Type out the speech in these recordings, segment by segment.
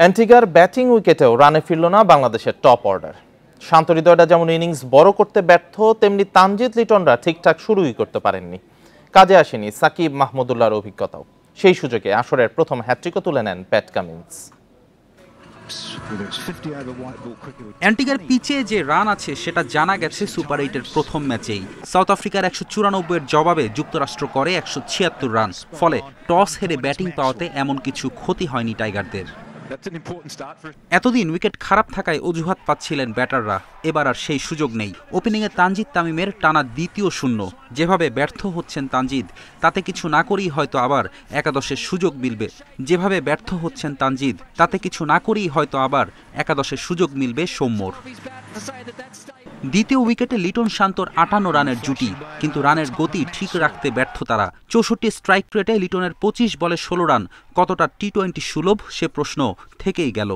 অ্যান্টিগার batting উইকেটেও রানে ফিরল না বাংলাদেশের টপ অর্ডার। শান্ত হৃদয়রা যেমন ইনিংস বড় করতে ব্যর্থ, তেমনি তানজিদ লিটনরা ঠিকঠাক শুরুই করতে পারেননি। কাজে আসেনি সাকিব মাহমুদুল্লাহর অভিজ্ঞতাও। সেই সুযোগে আসরের প্রথম হ্যাট্রিকও তুলে নেন প্যাট কামিন্স। অ্যান্টিগার পিচে যে রান আছে সেটা জানা গেছে সুপার 8-এর প্রথম ম্যাচেই। সাউথ আফ্রিকার 194-এর জবাবে যুক্তরাষ্ট্র করে 176 রান। ফলে টস হেরে ব্যাটিং পাওয়াতে এমন কিছু ক্ষতি হয়নি টাইগারদের। এতদিন উইকেট খারাপ থাকায় অজুহাত পাচ্ছিলেন ব্যাটাররা, এবার আর সেই সুযোগ নেই। ওপেনিংয়ে তানজিদ তামিমের টানা দ্বিতীয় শূন্য। যেভাবে ব্যর্থ হচ্ছেন তানজিদ, তাতে কিছু না করেই হয়তো আবার একাদশের সুযোগ মিলবে। সৌম্যর দ্বিতীয় উইকেটে লিটন শান্তর 58 রানের জুটি, কিন্তু রানের গতি ঠিক রাখতে ব্যর্থ তারা। 64 স্ট্রাইক রেটে লিটনের 25 বলে 16 রান কতটা টি-20 সুলভ সে প্রশ্ন থেকেই গেল।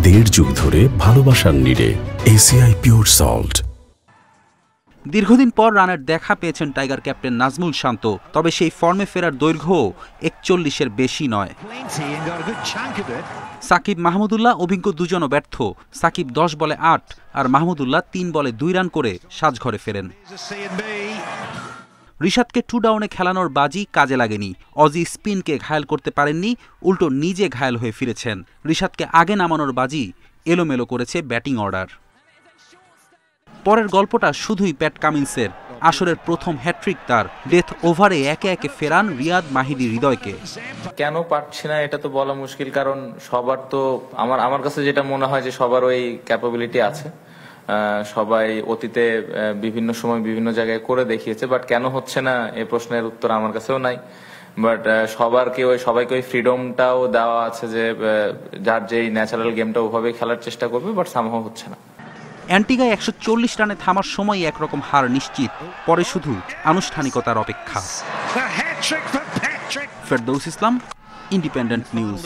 দেড় যুগ ধরে ভালোবাসার নিড়ে এসিআই পিওর সল্ট। দীর্ঘদিন পর রানের দেখা পেয়েছেন টাইগার ক্যাপ্টেন নাজমুল শান্ত, তবে সেই ফর্মে ফেরার দৈর্ঘ্য 41-এর বেশি নয়। সাকিব মাহমুদুল্লাহ অভিজ্ঞ দুজনও ব্যর্থ। সাকিব 10 বলে 8 আর মাহমুদুল্লাহ 3 বলে 2 রান করে সাজঘরে ফেরেন। রিশাদকে 2 ডাউনে খেলানোর বাজি কাজে লাগেনি। অজি স্পিনকে ঘায়েল করতে পারেননি, উল্টো নিজে ঘায়েল হয়ে ফিরেছেন। রিশাদকে আগে নামানোর বাজি এলোমেলো করেছে ব্যাটিং অর্ডার। পরের গল্পটা শুধুই প্যাট কামিন্সের। আসরের প্রথম হ্যাট্রিক তার। ডেথ ওভারে একে একে ফেরান রিয়াদ মাহিদি হৃদয়কে। কেন পারছি না এটা তো বলা মুশকিল, কারণ সবার তো আমার কাছে যেটা মনে হয় যে সবার ওই ক্যাপাবিলিটি আছে। সবাই অতীতে বিভিন্ন সময় বিভিন্ন জায়গায় করে দেখিয়েছে, বাট কেন হচ্ছে না এই প্রশ্নের উত্তর আমার কাছেও নাই। বাট সবাইকে ওই ফ্রিডমটাও দেওয়া আছে যে যার যেই ন্যাচারাল গেমটা ওভাবে খেলার চেষ্টা করবে, বাট সামহাও হচ্ছে না। অ্যান্টিগায় 140 রানে থামার সময় একরকম হার নিশ্চিত, পরে শুধু আনুষ্ঠানিকতার অপেক্ষা। ফেরদৌস ইসলাম, ইন্ডিপেন্ডেন্ট নিউজ।